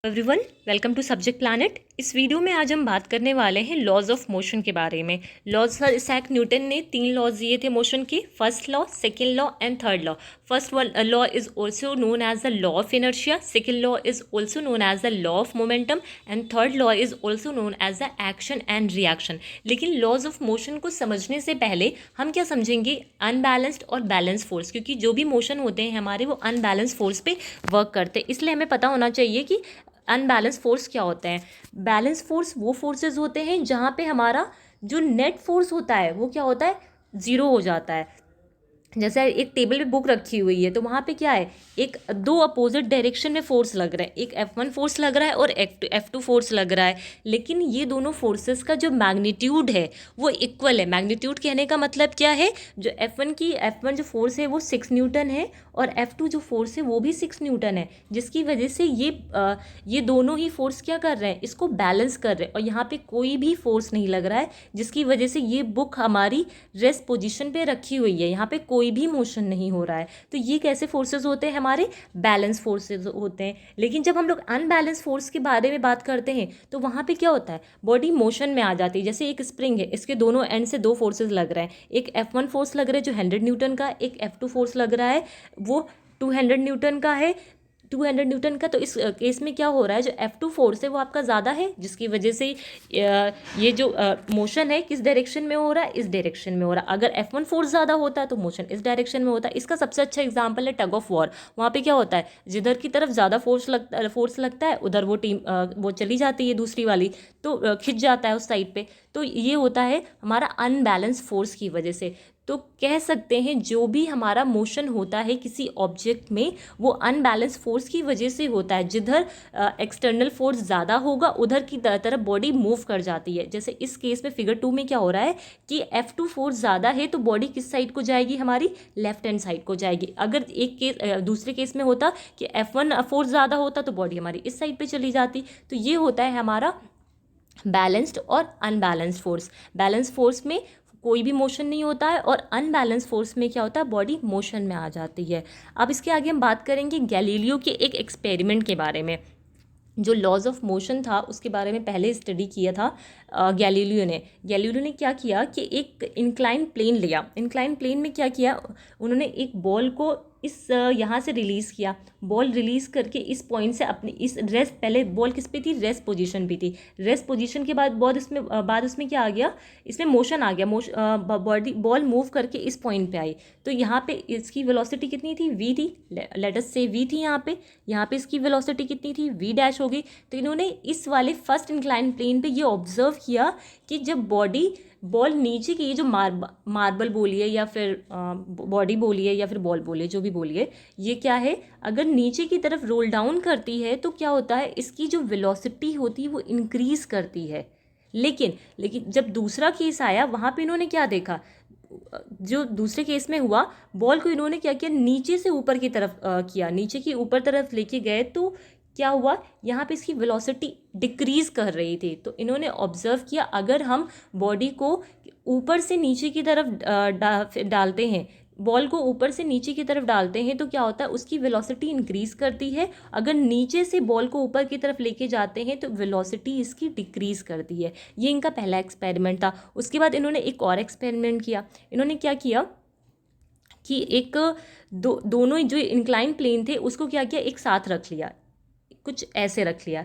Everyone, welcome to subject planet. इस video में आज हम बात करने वाले हैं लॉज ऑफ मोशन के बारे में। लॉज, इसैक न्यूटन ने 3 लॉज दिए थे मोशन के, first law, second law and third law. First law is also known as the law of inertia, second law is also known as the law of momentum and third law is also known as the action and reaction. लेकिन laws of motion को समझने से पहले हम क्या समझेंगे, unbalanced और balance force, क्योंकि जो भी मोशन होते हैं हमारे वो अनबैलेंस फोर्स पे वर्क करते हैं। इसलिए हमें पता होना चाहिए कि अनबैलेंस फोर्स क्या होते हैं। बैलेंस फोर्स वो फोर्सेस होते हैं जहाँ पे हमारा जो नेट फोर्स होता है वो क्या होता है, ज़ीरो हो जाता है। जैसे एक टेबल पे बुक रखी हुई है तो वहाँ पे क्या है, एक दो अपोजिट डायरेक्शन में फोर्स लग रहा है, एक F1 फोर्स लग रहा है और F2 फोर्स लग रहा है, लेकिन ये दोनों फोर्सेस का जो मैग्नीट्यूड है वो इक्वल है। मैग्नीट्यूड कहने का मतलब क्या है, जो F1 जो फोर्स है वो 6 न्यूटन है और F2 जो फोर्स है वो भी 6 न्यूटन है, जिसकी वजह से ये दोनों ही फोर्स क्या कर रहे हैं, इसको बैलेंस कर रहे हैं। और यहाँ पे कोई भी फोर्स नहीं लग रहा है, जिसकी वजह से ये बुक हमारी रेस्ट पोजीशन पे रखी हुई है, यहाँ पे कोई भी मोशन नहीं हो रहा है। तो ये कैसे फोर्सेस होते हैं, हमारे बैलेंस फोर्सेस होते हैं। लेकिन जब हम लोग अनबैलेंस फोर्स के बारे में बात करते हैं तो वहाँ पे क्या होता है, बॉडी मोशन में आ जाती है। जैसे एक स्प्रिंग है, इसके दोनों एंड से 2 फोर्सेस लग रहे हैं, एक F1 फोर्स लग रहा है जो 100 न्यूटन का, एक F2 फोर्स लग रहा है वो 200 न्यूटन का है, 200 न्यूटन का। तो इस केस में क्या हो रहा है, जो F2 फोर्स है वो आपका ज़्यादा है, जिसकी वजह से ये जो मोशन है किस डायरेक्शन में हो रहा है, इस डायरेक्शन में हो रहा है। अगर F1 फोर्स ज़्यादा होता है तो मोशन इस डायरेक्शन में होता है। इसका सबसे अच्छा एग्जांपल है टग ऑफ वॉर। वहाँ पे क्या होता है, जिधर की तरफ ज़्यादा फोर्स लगता है उधर वो टीम वो चली जाती है दूसरी वाली, तो खिंच जाता है उस साइड पे। तो ये होता है हमारा अनबैलेंस फोर्स की वजह से। तो कह सकते हैं जो भी हमारा मोशन होता है किसी ऑब्जेक्ट में वो अनबैलेंस फोर्स की वजह से होता है। जिधर एक्सटर्नल फोर्स ज़्यादा होगा उधर की तरफ बॉडी मूव कर जाती है। जैसे इस केस में फिगर 2 में क्या हो रहा है कि F2 फोर्स ज़्यादा है तो बॉडी किस साइड को जाएगी, हमारी लेफ्ट हैंड साइड को जाएगी। अगर दूसरे केस में होता कि F1 फोर्स ज़्यादा होता तो बॉडी हमारी इस साइड पर चली जाती। तो ये होता है हमारा बैलेंस्ड और अनबैलेंस्ड फोर्स। बैलेंस फोर्स में कोई भी मोशन नहीं होता है और अनबैलेंस फोर्स में क्या होता है, बॉडी मोशन में आ जाती है। अब इसके आगे हम बात करेंगे गैलीलियो के एक एक्सपेरिमेंट के बारे में। जो लॉज ऑफ मोशन था उसके बारे में पहले स्टडी किया था गैलीलियो ने क्या किया कि एक इंक्लाइन प्लेन लिया। इंक्लाइन प्लेन में क्या किया, उन्होंने एक बॉल को इस यहाँ से रिलीज़ किया। बॉल रिलीज़ करके इस पॉइंट से अपनी इस रेस्ट, पहले बॉल किस पे थी, रेस्ट पोजीशन पे थी। रेस्ट पोजीशन के बाद उसमें क्या आ गया, इसमें मोशन आ गया। बॉल मूव करके इस पॉइंट पे आई। तो यहाँ पे इसकी वेलोसिटी कितनी थी, v थी, लेट अस से v थी। यहाँ पे इसकी वेलोसिटी कितनी थी, v डैश हो गई। तो इन्होंने इस वाले फर्स्ट इंक्लाइन प्लेन पे ये ऑब्जर्व किया कि जब बॉल नीचे की, ये जो मार्बल बोलिए या फिर बॉडी बोलिए या फिर बॉल बोलिए, जो भी बोलिए, ये क्या है, अगर नीचे की तरफ रोल डाउन करती है तो क्या होता है, इसकी जो वेलोसिटी होती है वो इंक्रीज़ करती है। लेकिन जब दूसरा केस आया वहाँ पे इन्होंने क्या देखा, जो दूसरे केस में हुआ, बॉल को इन्होंने क्या किया, नीचे से ऊपर की तरफ किया, नीचे की ऊपर तरफ लेके गए तो क्या हुआ, यहाँ पे इसकी वेलोसिटी डिक्रीज़ कर रही थी। तो इन्होंने ऑब्जर्व किया अगर हम बॉडी को ऊपर से नीचे की तरफ डालते हैं, बॉल को ऊपर से नीचे की तरफ डालते हैं तो क्या होता है, उसकी वेलोसिटी इंक्रीज़ करती है। अगर नीचे से बॉल को ऊपर की तरफ लेके जाते हैं तो वेलोसिटी इसकी डिक्रीज़ करती है। ये इनका पहला एक्सपेरिमेंट था। उसके बाद इन्होंने एक और एक्सपेरिमेंट किया। इन्होंने क्या किया कि एक दोनों जो इंक्लाइन प्लेन थे उसको क्या किया, एक साथ रख लिया, कुछ ऐसे रख लिया।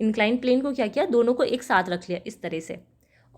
इंक्लाइन प्लेन को क्या किया, दोनों को एक साथ रख लिया इस तरह से,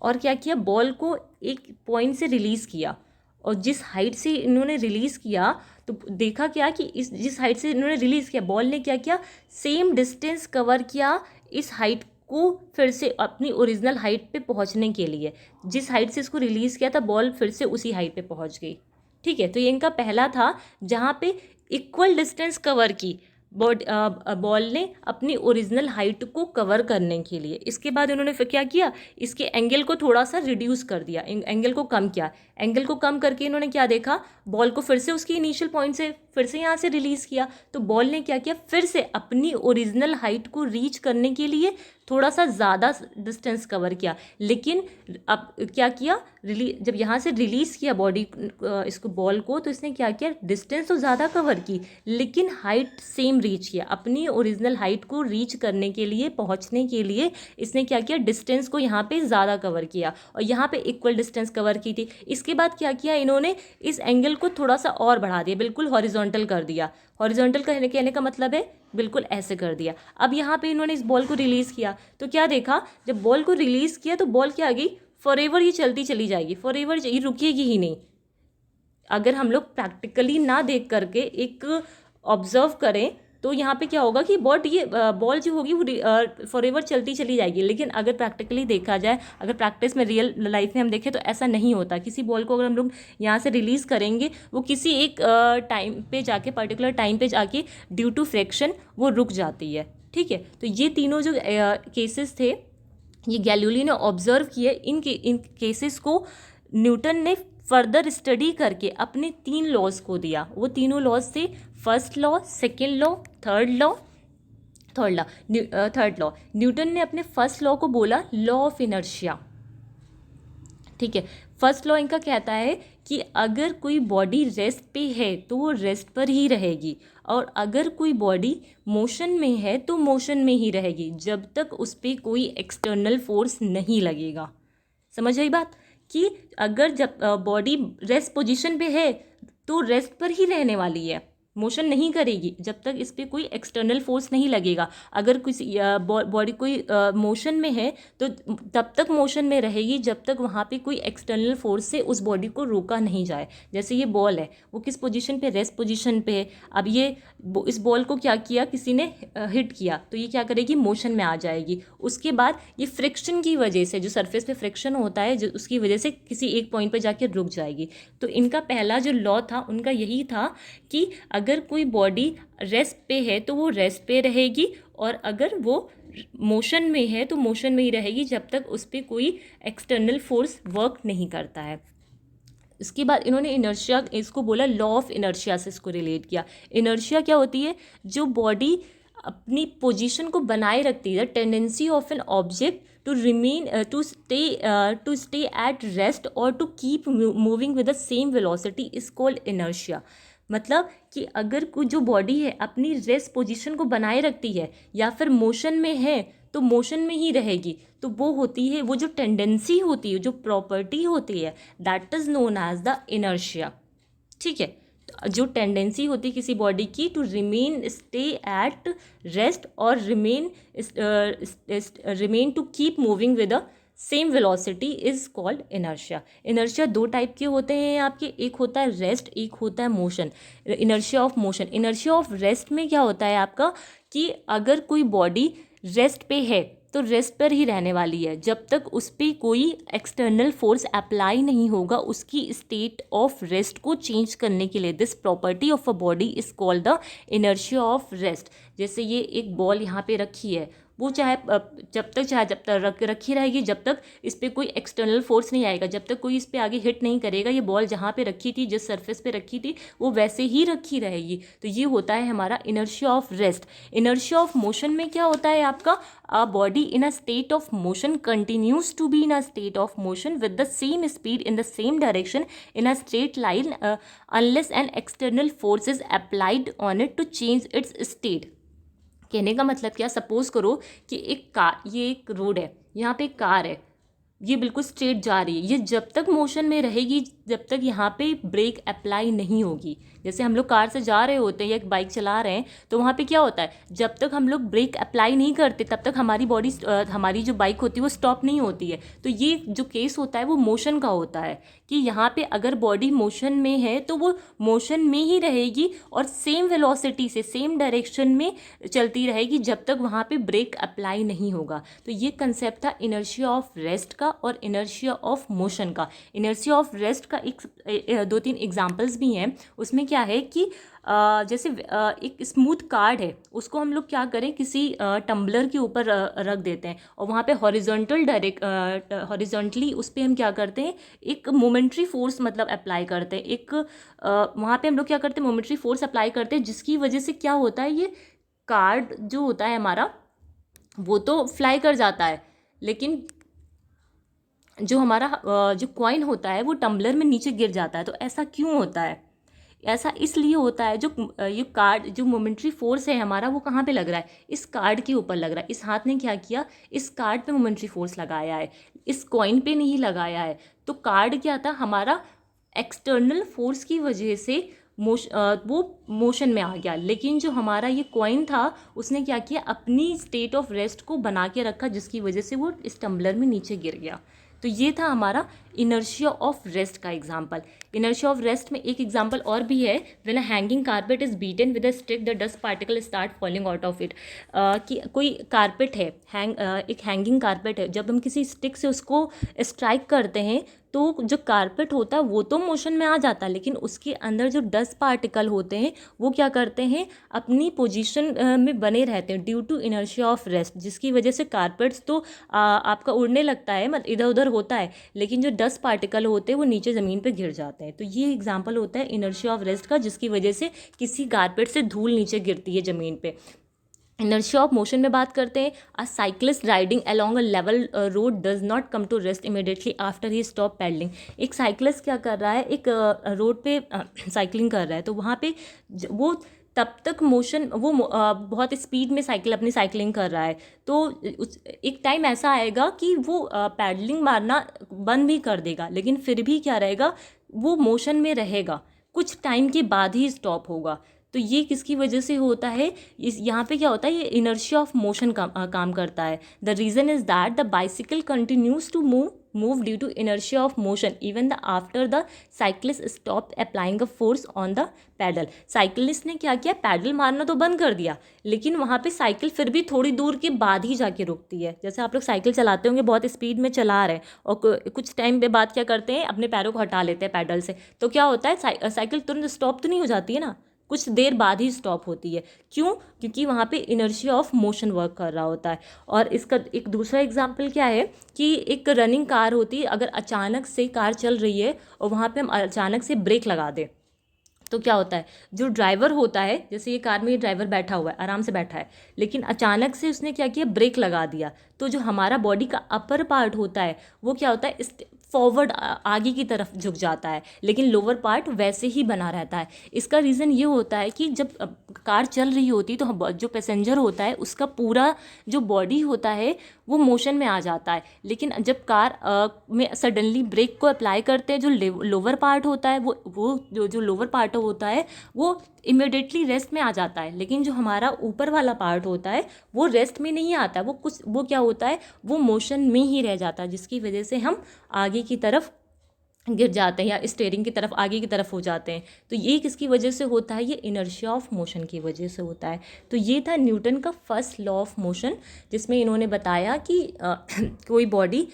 और क्या किया, बॉल को एक पॉइंट से रिलीज़ किया। और जिस हाइट से इन्होंने रिलीज़ किया तो देखा क्या कि जिस हाइट से इन्होंने रिलीज़ किया, बॉल ने क्या किया, सेम डिस्टेंस कवर किया इस हाइट को फिर से अपनी ओरिजिनल हाइट पे पहुंचने के लिए। जिस हाइट से इसको रिलीज़ किया था बॉल फिर से उसी हाइट पे पहुंच गई। ठीक है, तो ये इनका पहला था जहाँ पे इक्वल डिस्टेंस कवर की बॉल ने अपनी ओरिजिनल हाइट को कवर करने के लिए। इसके बाद उन्होंने फिर क्या किया, इसके एंगल को थोड़ा सा रिड्यूस कर दिया, एंगल को कम किया। एंगल को कम करके इन्होंने क्या देखा, बॉल को फिर से उसकी इनिशियल पॉइंट से फिर से यहाँ से रिलीज़ किया, तो बॉल ने क्या किया, फिर से अपनी ओरिजिनल हाइट को रीच करने के लिए थोड़ा सा ज़्यादा डिस्टेंस कवर किया। लेकिन अब क्या किया, जब यहाँ से रिलीज़ किया बॉडी इसको बॉल को, तो इसने क्या किया, डिस्टेंस तो ज़्यादा कवर की लेकिन हाइट सेम रीच किया। अपनी ओरिजिनल हाइट को रीच करने के लिए, पहुँचने के लिए इसने क्या किया, डिस्टेंस को यहाँ पे ज़्यादा कवर किया और यहाँ पे इक्वल डिस्टेंस कवर की थी। इसके बाद क्या किया इन्होंने, इस एंगल को थोड़ा सा और बढ़ा दिया, बिल्कुल हॉरिजॉन्टल कर दिया। हॉरिजॉन्टल कहने का मतलब है बिल्कुल ऐसे कर दिया। अब यहाँ पे इन्होंने इस बॉल को रिलीज़ किया तो क्या देखा, जब बॉल को रिलीज़ किया तो बॉल क्या आ गई, फॉरएवर ये चलती चली जाएगी, फॉरएवर ये रुकेगी ही नहीं। अगर हम लोग प्रैक्टिकली ना देख करके एक ऑब्जर्व करें तो यहाँ पे क्या होगा कि बॉल जो होगी वो फॉरएवर चलती चली जाएगी। लेकिन अगर प्रैक्टिकली देखा जाए, अगर प्रैक्टिस में रियल लाइफ में हम देखें तो ऐसा नहीं होता। किसी बॉल को अगर हम लोग यहाँ से रिलीज़ करेंगे, वो किसी एक टाइम पे जाके, पर्टिकुलर टाइम पे जाके ड्यू टू फ्रिक्शन वो रुक जाती है। ठीक है, तो ये तीनों जो केसेस थे ये गैलीलियो ने ऑब्जर्व किए। इन केसेस को न्यूटन ने फर्दर स्टडी करके अपने 3 लॉज को दिया। वो तीनों लॉज थे first law, second law, third law. Newton ने अपने फर्स्ट लॉ को बोला लॉ ऑफ इनर्शिया। ठीक है, फर्स्ट लॉ इनका कहता है कि अगर कोई बॉडी रेस्ट पे है तो वो रेस्ट पर ही रहेगी, और अगर कोई बॉडी मोशन में है तो मोशन में ही रहेगी जब तक उस पर कोई एक्सटर्नल फोर्स नहीं लगेगा। समझ आई बात, कि अगर जब बॉडी रेस्ट पोजीशन पे है तो रेस्ट पर ही रहने वाली है, मोशन नहीं करेगी जब तक इस पर कोई एक्सटर्नल फोर्स नहीं लगेगा। अगर किसी बॉडी कोई मोशन में है तो तब तक मोशन में रहेगी जब तक वहाँ पे कोई एक्सटर्नल फोर्स से उस बॉडी को रोका नहीं जाए। जैसे ये बॉल है, वो किस पोजीशन पे, रेस्ट पोजीशन पे है। अब ये इस बॉल को क्या किया, किसी ने हिट किया तो ये क्या करेगी, मोशन में आ जाएगी। उसके बाद ये फ्रिक्शन की वजह से, जो सरफेस पे फ्रिक्शन होता है, जो उसकी वजह से किसी एक पॉइंट पे जाके रुक जाएगी। तो इनका पहला जो लॉ था उनका यही था कि अगर कोई बॉडी रेस्ट पे है तो वो रेस्ट पे रहेगी, और अगर वो मोशन में है तो मोशन में ही रहेगी जब तक उस पर कोई एक्सटर्नल फोर्स वर्क नहीं करता है। इसके बाद इन्होंने इनर्शिया, इसको बोला लॉ ऑफ इनर्शिया से इसको रिलेट किया। इनर्शिया क्या होती है, जो बॉडी अपनी पोजीशन को बनाए रखती है, tendency of an object to remain to stay at rest और to keep moving with the same velocity is called inertia. मतलब कि अगर कोई जो बॉडी है अपनी रेस्ट पोजीशन को बनाए रखती है या फिर मोशन में है तो मोशन में ही रहेगी, तो वो होती है, वो जो टेंडेंसी होती है, जो प्रॉपर्टी होती है, that is known as the inertia. ठीक है, जो टेंडेंसी होती है किसी बॉडी की to remain stay at rest और remain to keep moving with a same velocity is called inertia. Inertia 2 type के होते हैं आपके, एक होता है रेस्ट, एक होता है motion. Inertia of motion, inertia of rest में क्या होता है आपका, कि अगर कोई बॉडी रेस्ट पे है तो रेस्ट पर ही रहने वाली है जब तक उस पर कोई एक्सटर्नल फोर्स अप्लाई नहीं होगा उसकी स्टेट ऑफ रेस्ट को चेंज करने के लिए। This property of a body is called the inertia of rest. जैसे ये एक बॉल यहाँ पे रखी है, वो चाहे जब तक रखी रहेगी जब तक इस पर कोई एक्सटर्नल फोर्स नहीं आएगा, जब तक कोई इस पर आगे हिट नहीं करेगा, ये बॉल जहाँ पे रखी थी, जिस सरफेस पे रखी थी, वो वैसे ही रखी रहेगी। तो ये होता है हमारा inertia of rest. Inertia of motion में क्या होता है आपका, a body in a state of motion continues to be in a state of motion with the same speed in the same direction in a straight line unless an external force is applied on it to change its state. कहने का मतलब क्या, suppose करो कि ये एक road है, यहाँ पे एक कार है, ये बिल्कुल स्ट्रेट जा रही है, ये जब तक मोशन में रहेगी जब तक यहाँ पे ब्रेक अप्लाई नहीं होगी। जैसे हम लोग कार से जा रहे होते हैं या एक बाइक चला रहे हैं तो वहाँ पे क्या होता है, जब तक हम लोग ब्रेक अप्लाई नहीं करते तब तक हमारी जो बाइक होती है वो स्टॉप नहीं होती है। तो ये जो केस होता है वो मोशन का होता है, कि यहाँ पे अगर बॉडी मोशन में है तो वो मोशन में ही रहेगी और सेम वेलोसिटी से सेम डायरेक्शन में चलती रहेगी जब तक वहाँ पे ब्रेक अप्लाई नहीं होगा। तो ये कंसेप्ट था इनर्शिया ऑफ रेस्ट का और इनर्शिया ऑफ मोशन का। इनर्शिया ऑफ रेस्ट का 2-3 एग्जाम्पल्स भी हैं। उसमें क्या है कि जैसे एक स्मूथ कार्ड है, उसको हम लोग क्या करें, किसी टम्बलर के ऊपर रख देते हैं और वहाँ पे हॉरिजॉन्टली उस पर हम क्या करते हैं, एक मोमेंट्री फोर्स मतलब अप्लाई करते हैं, एक वहाँ पे हम लोग क्या करते हैं, मोमेंट्री फोर्स अप्लाई करते हैं, जिसकी वजह से क्या होता है, ये कार्ड जो होता है हमारा वो तो फ्लाई कर जाता है, लेकिन जो हमारा जो कॉइन होता है वो टम्बलर में नीचे गिर जाता है। तो ऐसा क्यों होता है? ऐसा इसलिए होता है, जो ये कार्ड जो मोमेंट्री फोर्स है हमारा वो कहाँ पे लग रहा है, इस कार्ड के ऊपर लग रहा है। इस हाथ ने क्या किया, इस कार्ड पे मोमेंट्री फोर्स लगाया है, इस कॉइन पे नहीं लगाया है। तो कार्ड क्या था हमारा, एक्सटर्नल फोर्स की वजह से वो मोशन में आ गया, लेकिन जो हमारा ये कॉइन था उसने क्या किया, अपनी स्टेट ऑफ रेस्ट को बना के रखा, जिसकी वजह से वो इस टम्बलर में नीचे गिर गया। तो ये था हमारा इनर्शिया ऑफ रेस्ट का एग्जाम्पल। इनर्शिया ऑफ रेस्ट में एक एग्जाम्पल और भी है, when a hanging carpet is beaten with a stick the dust particle start falling out of it. कि कोई कारपेट है, एक हैंगिंग कारपेट है, जब हम किसी स्टिक से उसको स्ट्राइक करते हैं तो जो कारपेट होता है वो तो मोशन में आ जाता है, लेकिन उसके अंदर जो डस्ट पार्टिकल होते हैं वो क्या करते हैं, अपनी पोजीशन में बने रहते हैं due to inertia of rest, जिसकी वजह से कारपेट्स तो आपका उड़ने लगता है, मतलब इधर उधर होता है, लेकिन जो डस्ट पार्टिकल होते हैं वो नीचे ज़मीन पे गिर जाते हैं। तो ये एग्जांपल होता है इनर्शिया ऑफ रेस्ट का, जिसकी वजह से किसी कारपेट से धूल नीचे गिरती है ज़मीन पे। इनर्शिया ऑफ मोशन में बात करते हैं, a cyclist riding along a level road does not come to rest immediately after he stop pedalling. एक साइक्लिस्ट क्या कर रहा है, एक रोड पे साइकिलिंग कर रहा है, तो वहाँ पे वो तब तक मोशन वो बहुत स्पीड में अपनी साइकिलिंग कर रहा है, तो एक टाइम ऐसा आएगा कि वो पैडलिंग मारना बंद भी कर देगा, लेकिन फिर भी क्या रहेगा, वो मोशन में रहेगा, कुछ टाइम के बाद ही स्टॉप होगा। तो ये किसकी वजह से होता है, इस यहाँ पे क्या होता है, ये इनर्शिया ऑफ मोशन काम करता है। The reason is that the bicycle continues to move due to inertia of motion even the after the cyclist stop applying a force on the pedal. Cyclist ने क्या किया, पैडल मारना तो बंद कर दिया, लेकिन वहाँ पे साइकिल फिर भी थोड़ी दूर के बाद ही जाके रुकती है। जैसे आप लोग साइकिल चलाते होंगे, बहुत स्पीड में चला रहे हैं और कुछ टाइम पे बाद क्या करते हैं, अपने पैरों को हटा लेते हैं पैडल से, तो क्या होता है, साइकिल तुरंत स्टॉप तो नहीं हो जाती है ना, कुछ देर बाद ही स्टॉप होती है। क्यों? क्योंकि वहाँ पे इनर्शिया ऑफ मोशन वर्क कर रहा होता है। और इसका एक दूसरा एग्जांपल क्या है कि एक रनिंग कार होती है, अगर अचानक से कार चल रही है और वहाँ पे हम अचानक से ब्रेक लगा दें, तो क्या होता है, जो ड्राइवर होता है, जैसे ये कार में ये ड्राइवर बैठा हुआ है, आराम से बैठा है, लेकिन अचानक से उसने क्या किया, ब्रेक लगा दिया, तो जो हमारा बॉडी का अपर पार्ट होता है वो क्या होता है, फॉरवर्ड आगे की तरफ झुक जाता है, लेकिन लोअर पार्ट वैसे ही बना रहता है। इसका रीज़न ये होता है कि जब कार चल रही होती है तो जो पैसेंजर होता है उसका पूरा जो बॉडी होता है वो मोशन में आ जाता है, लेकिन जब कार में सडनली ब्रेक को अप्लाई करते हैं, जो लोअर पार्ट होता है वो जो लोअर पार्ट होता है वो इमिडिएटली रेस्ट में आ जाता है, लेकिन जो हमारा ऊपर वाला पार्ट होता है वो रेस्ट में नहीं आता, वो क्या होता है, वो मोशन में ही रह जाता है, जिसकी वजह से हम आगे की तरफ गिर जाते हैं या स्टीयरिंग की तरफ आगे की तरफ हो जाते हैं। तो ये किसकी वजह से होता है, ये इनर्शिया ऑफ मोशन की वजह से होता है। तो ये था न्यूटन का फर्स्ट लॉ ऑफ मोशन, जिसमें इन्होंने बताया कि कोई बॉडी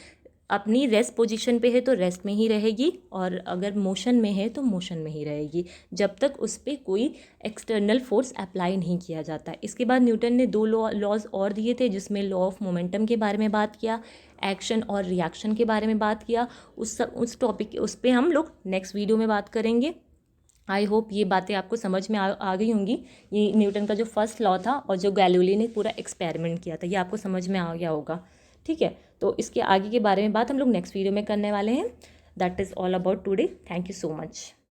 अपनी रेस्ट पोजीशन पे है तो रेस्ट में ही रहेगी, और अगर मोशन में है तो मोशन में ही रहेगी, जब तक उस पर कोई एक्सटर्नल फोर्स अप्लाई नहीं किया जाता है। इसके बाद न्यूटन ने दो लॉज और दिए थे, जिसमें लॉ ऑफ मोमेंटम के बारे में बात किया, एक्शन और रिएक्शन के बारे में बात किया। उस टॉपिक उस पर हम लोग नेक्स्ट वीडियो में बात करेंगे। आई होप ये बातें आपको समझ में आ गई होंगी। ये न्यूटन का जो फर्स्ट लॉ था और जो गैलीलियो ने पूरा एक्सपेरिमेंट किया था, ये आपको समझ में आ गया होगा। ठीक है, तो इसके आगे के बारे में बात हम लोग नेक्स्ट वीडियो में करने वाले हैं। That is all about today. Thank you so much.